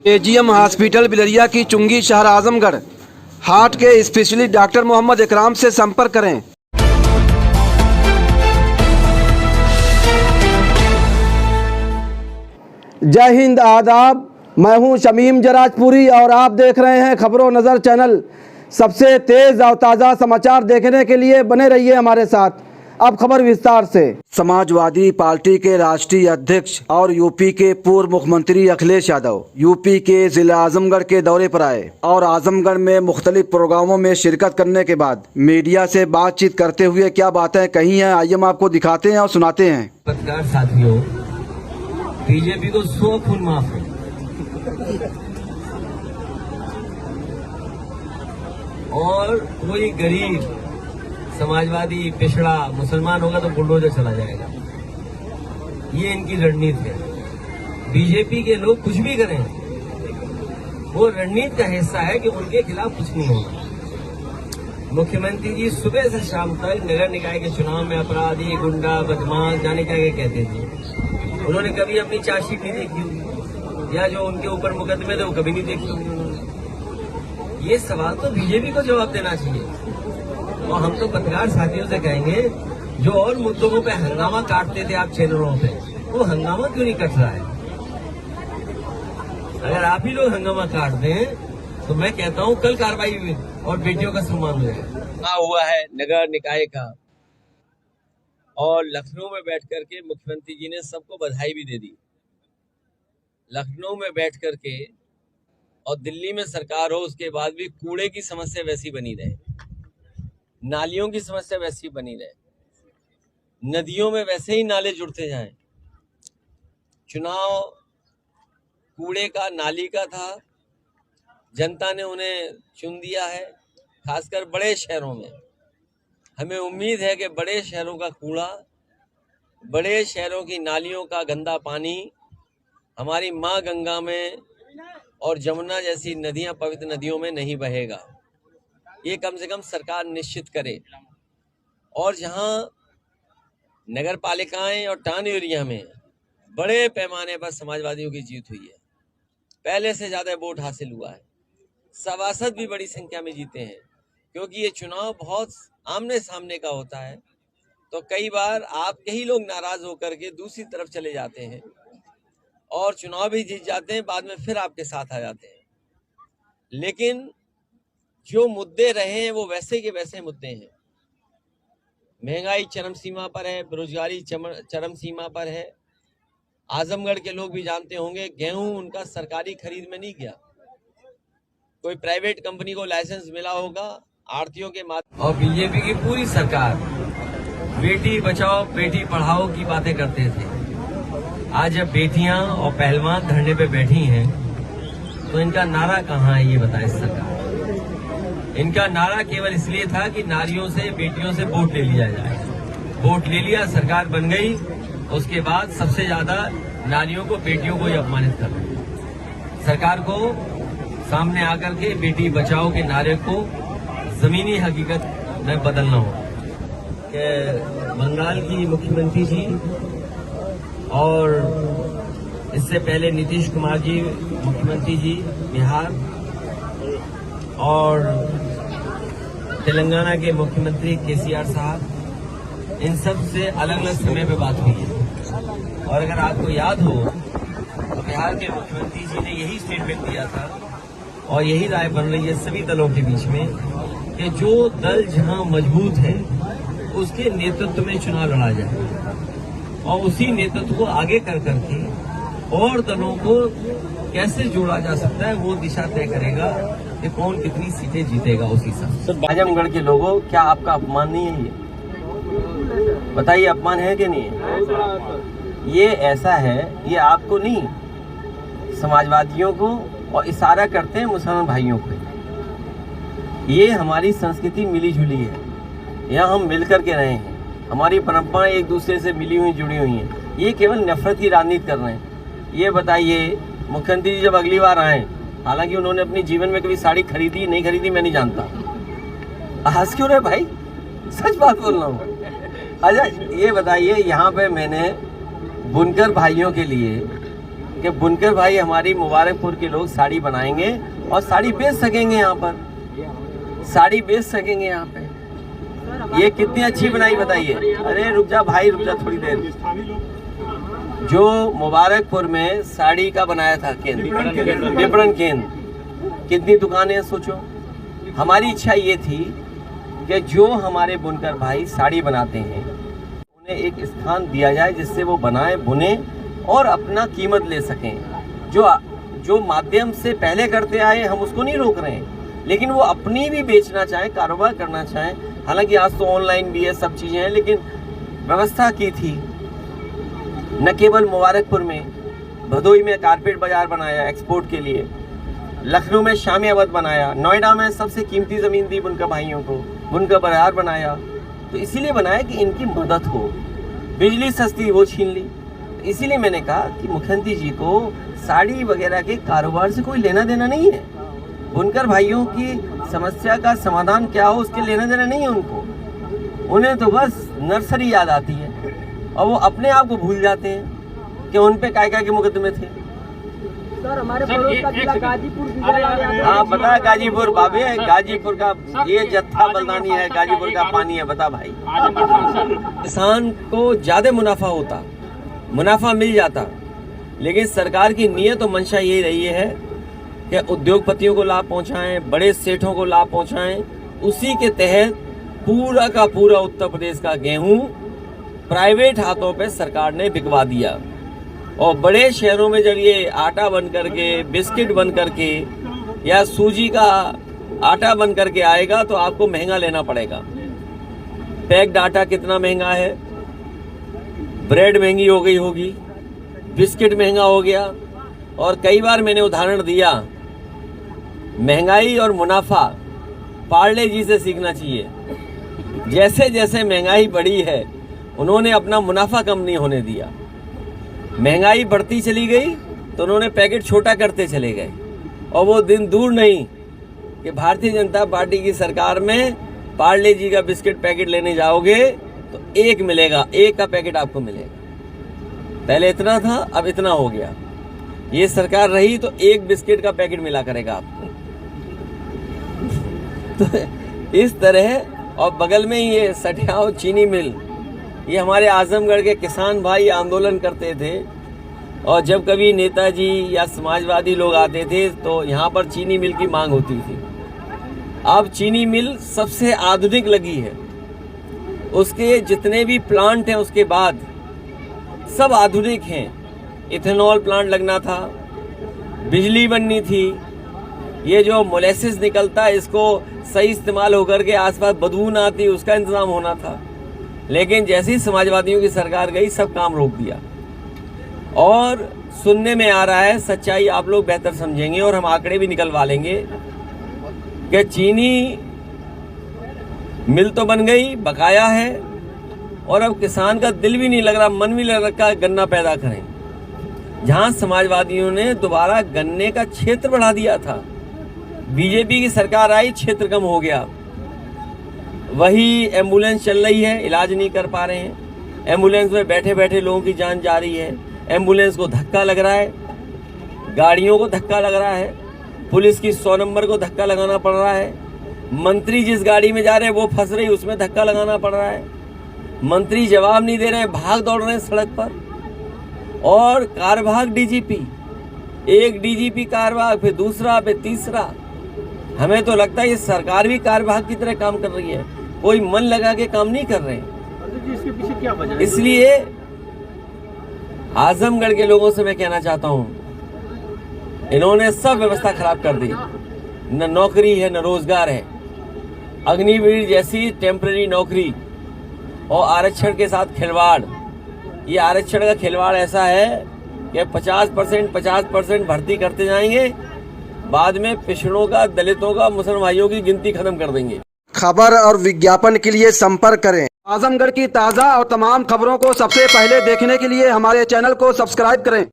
AGM hospital Bilariya की चुंगी शहर आजमगढ़। हार्ट के स्पेशलिस्ट डॉक्टर मोहम्मद इकराम से संपर्क करें। जय हिंद, आदाब। मैं हूं शमीम जराजपुरी और आप देख रहे हैं खबरों नज़र चैनल। सबसे तेज़ और ताज़ा समाचार देखने के लिए बने रहिए हमारे साथ। अब खबर विस्तार से। समाजवादी पार्टी के राष्ट्रीय अध्यक्ष और यूपी के पूर्व मुख्यमंत्री अखिलेश यादव यूपी के जिला आजमगढ़ के दौरे पर आए और आजमगढ़ में मुख्तलिफ प्रोग्रामों में शिरकत करने के बाद मीडिया से बातचीत करते हुए क्या बातें कही हैं, आइए हम आपको दिखाते हैं और सुनाते हैं। पत्रकार साथियों, बीजेपी को 100 खून माफ है और कोई गरीब समाजवादी पिछड़ा मुसलमान होगा तो बुलडोजर चला जाएगा। ये इनकी रणनीति है। बीजेपी के लोग कुछ भी करें, वो रणनीति का हिस्सा है कि उनके खिलाफ कुछ नहीं होगा। मुख्यमंत्री जी सुबह से शाम तक नगर निकाय के चुनाव में अपराधी, गुंडा, बदमाश जाने क्या कहते थे। उन्होंने कभी अपनी चार्जशीट नहीं देखी होगी या जो उनके ऊपर मुकदमे थे वो कभी नहीं देखे होंगे उन्होंने। ये सवाल तो बीजेपी को जवाब देना चाहिए। और हम तो पत्रकार साथियों से कहेंगे, जो और मुद्दों पे हंगामा काटते थे आप चैनलों पे, वो हंगामा क्यों नहीं कट रहा है? अगर आप ही लोग हंगामा काट दें तो मैं कहता हूं कल कार्रवाई हुई और बेटियों का सम्मान हो जाएगा। हुआ है नगर निकाय का, और लखनऊ में बैठ करके मुख्यमंत्री जी ने सबको बधाई भी दे दी। लखनऊ में बैठ करके और दिल्ली में सरकार हो उसके बाद भी कूड़े की समस्या वैसी बनी रहे, नालियों की समस्या वैसी बनी रहे, नदियों में वैसे ही नाले जुड़ते जाएं। चुनाव कूड़े का, नाली का था, जनता ने उन्हें चुन दिया है। खासकर बड़े शहरों में हमें उम्मीद है कि बड़े शहरों का कूड़ा, बड़े शहरों की नालियों का गंदा पानी हमारी माँ गंगा में और जमुना जैसी नदियां, पवित्र नदियों में नहीं बहेगा। ये कम से कम सरकार निश्चित करे। और जहां नगर पालिकाएं और टाउन एरिया में बड़े पैमाने पर समाजवादियों की जीत हुई है, पहले से ज्यादा वोट हासिल हुआ है, सभासद भी बड़ी संख्या में जीते हैं, क्योंकि ये चुनाव बहुत आमने सामने का होता है। तो कई बार आपके ही लोग नाराज होकर के दूसरी तरफ चले जाते हैं और चुनाव भी जीत जाते हैं, बाद में फिर आपके साथ आ जाते हैं। लेकिन जो मुद्दे रहे हैं वो वैसे के वैसे मुद्दे हैं। महंगाई चरम सीमा पर है, बेरोजगारी चरम सीमा पर है। आजमगढ़ के लोग भी जानते होंगे, गेहूं उनका सरकारी खरीद में नहीं गया, कोई प्राइवेट कंपनी को लाइसेंस मिला होगा आड़तियों के माध्यम। और बीजेपी की पूरी सरकार बेटी बचाओ बेटी पढ़ाओ की बातें करते थे। आज जब बेटियां और पहलवान धरने पे बैठी हैं तो इनका नारा कहाँ है, ये बताए सरकार। इनका नारा केवल इसलिए था कि नारियों से, बेटियों से वोट ले लिया जाए। वोट ले लिया, सरकार बन गई, उसके बाद सबसे ज्यादा नारियों को, बेटियों को ही अपमानित कर रहे। सरकार को सामने आकर के बेटी बचाओ के नारे को जमीनी हकीकत में बदलना हो। बंगाल की मुख्यमंत्री जी और इससे पहले नीतीश कुमार जी मुख्यमंत्री जी बिहार, और तेलंगाना के मुख्यमंत्री केसीआर साहब, इन सब से अलग अलग समय पे बात हुई है। और अगर आपको याद हो तो बिहार के मुख्यमंत्री जी ने यही स्टेटमेंट दिया था और यही राय बन रही है सभी दलों के बीच में कि जो दल जहां मजबूत है उसके नेतृत्व में चुनाव लड़ा जाए और उसी नेतृत्व को आगे कर करके और दलों को कैसे जोड़ा जा सकता है वो दिशा तय करेगा कि कौन कितनी सीटें जीतेगा उसी हिसाब। आजमगढ़ के लोगों, क्या आपका अपमान नहीं है? ये बताइए, अपमान है कि नहीं है? ये ऐसा है, ये आपको नहीं, समाजवादियों को, और इशारा करते हैं मुसलमान भाइयों को। ये हमारी संस्कृति मिली जुली है, यहाँ हम मिल करके रहे हैं, हमारी परंपराएं एक दूसरे से मिली हुई, जुड़ी हुई हैं। ये केवल नफरत की राजनीति कर रहे हैं। ये बताइए, मुख्यमंत्री जी जब अगली बार आए, हालांकि उन्होंने अपने जीवन में कभी साड़ी खरीदी नहीं खरीदी मैं नहीं जानता, हंस क्यों रहे भाई, सच बात बोल रहा हूँ। अच्छा ये बताइए, यहाँ पे मैंने बुनकर भाइयों के लिए कि बुनकर भाई हमारी मुबारकपुर के लोग साड़ी बनाएंगे और साड़ी बेच सकेंगे, यहाँ पर साड़ी बेच सकेंगे यहाँ पे। ये कितनी अच्छी बनाई बताइए। अरे रुक जा भाई, रुक जा थोड़ी देर। जो मुबारकपुर में साड़ी का बनाया था केंद्र, विपणन केंद्र, कितनी दुकानें सोचो। हमारी इच्छा ये थी कि जो हमारे बुनकर भाई साड़ी बनाते हैं उन्हें एक स्थान दिया जाए जिससे वो बनाए, बुने और अपना कीमत ले सकें। जो माध्यम से पहले करते आए हम उसको नहीं रोक रहे हैं, लेकिन वो अपनी भी बेचना चाहें, कारोबार करना चाहें। हालांकि आज तो ऑनलाइन भी है, सब चीज़ें हैं, लेकिन व्यवस्था की थी। न केवल मुबारकपुर में, भदोई में कारपेट बाजार बनाया एक्सपोर्ट के लिए, लखनऊ में शामियाबाद बनाया, नोएडा में सबसे कीमती ज़मीन दी बुनकर भाइयों को, बुनकर बाजार बनाया। तो इसीलिए बनाया कि इनकी मदद हो। बिजली सस्ती वो छीन ली। इसीलिए मैंने कहा कि मुख्यमंत्री जी को साड़ी वगैरह के कारोबार से कोई लेना देना नहीं है। बुनकर भाइयों की समस्या का समाधान क्या हो उसके लेना देना नहीं है उनको। उन्हें तो बस नर्सरी याद आती है और वो अपने आप को भूल जाते हैं कि उन पे काय के मुकदमे थे। सर, हमारे पड़ोस का जिला गाजीपुर भी है। हाँ बता, गाजीपुर बाबे, गाजीपुर का ये जत्था बलदानी है, गाजीपुर का पानी है। बता भाई, किसान को ज्यादा मुनाफा मिल जाता, लेकिन सरकार की नीयत और मंशा यही रही है कि उद्योगपतियों को लाभ पहुंचाएं, बड़े सेठों को लाभ पहुंचाएं। उसी के तहत पूरा का पूरा उत्तर प्रदेश का गेहूं प्राइवेट हाथों पे सरकार ने बिकवा दिया। और बड़े शहरों में जब ये आटा बन करके, बिस्किट बन करके या सूजी का आटा बन करके आएगा तो आपको महंगा लेना पड़ेगा। पैक्ड आटा कितना महंगा है, ब्रेड महंगी हो गई होगी, बिस्किट महंगा हो गया। और कई बार मैंने उदाहरण दिया, महंगाई और मुनाफा पार्ले जी से सीखना चाहिए। जैसे जैसे महंगाई बढ़ी है उन्होंने अपना मुनाफा कम नहीं होने दिया। महंगाई बढ़ती चली गई तो उन्होंने पैकेट छोटा करते चले गए। और वो दिन दूर नहीं कि भारतीय जनता पार्टी की सरकार में पार्ले जी का बिस्किट पैकेट लेने जाओगे तो एक मिलेगा, एक का पैकेट आपको मिलेगा। पहले इतना था, अब इतना हो गया। ये सरकार रही तो एक बिस्किट का पैकेट मिला करेगा आपको। तो इस तरह। और बगल में ही ये सठियाव चीनी मिल, ये हमारे आजमगढ़ के किसान भाई आंदोलन करते थे और जब कभी नेताजी या समाजवादी लोग आते थे तो यहाँ पर चीनी मिल की मांग होती थी। अब चीनी मिल सबसे आधुनिक लगी है, उसके जितने भी प्लांट हैं उसके बाद सब आधुनिक हैं। इथेनॉल प्लांट लगना था, बिजली बननी थी, ये जो मोलेसिस निकलता है इसको सही इस्तेमाल होकर के आसपास बदबू ना आती उसका इंतजाम होना था। लेकिन जैसे ही समाजवादियों की सरकार गई सब काम रोक दिया। और सुनने में आ रहा है, सच्चाई आप लोग बेहतर समझेंगे और हम आंकड़े भी निकलवा लेंगे कि चीनी मिल तो बन गई, बकाया है, और अब किसान का दिल भी नहीं लग रहा, मन भी लग रखा है गन्ना पैदा करें। जहां समाजवादियों ने दोबारा गन्ने का क्षेत्र बढ़ा दिया था, बीजेपी की सरकार आई, क्षेत्र कम हो गया। वही एम्बुलेंस चल रही है, इलाज नहीं कर पा रहे हैं। एम्बुलेंस में बैठे बैठे लोगों की जान जा रही है। एम्बुलेंस को धक्का लग रहा है, गाड़ियों को धक्का लग रहा है, पुलिस की 100 नंबर को धक्का लगाना पड़ रहा है। मंत्री जिस गाड़ी में जा रहे हैं वो फंस रही, उसमें धक्का लगाना पड़ रहा है। मंत्री जवाब नहीं दे रहे हैं, भाग दौड़ रहे हैं सड़क पर। और कारभाग डीजीपी, एक डीजीपी कारभाग, फिर दूसरा, फिर तीसरा। हमें तो लगता है ये सरकार भी कारभाग की तरह काम कर रही है, कोई मन लगा के काम नहीं कर रहे हैं। इसके पीछे क्या वजह है? इसलिए आजमगढ़ के लोगों से मैं कहना चाहता हूं, इन्होंने सब व्यवस्था खराब कर दी। न नौकरी है, न रोजगार है। अग्निवीर जैसी टेम्पररी नौकरी और आरक्षण के साथ खिलवाड़। ये आरक्षण का खिलवाड़ ऐसा है कि 50% भर्ती करते जाएंगे, बाद में पिछड़ों का, दलितों का, मुसलमान भाइयों की गिनती खत्म कर देंगे। खबर और विज्ञापन के लिए संपर्क करें। आजमगढ़ की ताज़ा और तमाम खबरों को सबसे पहले देखने के लिए हमारे चैनल को सब्सक्राइब करें।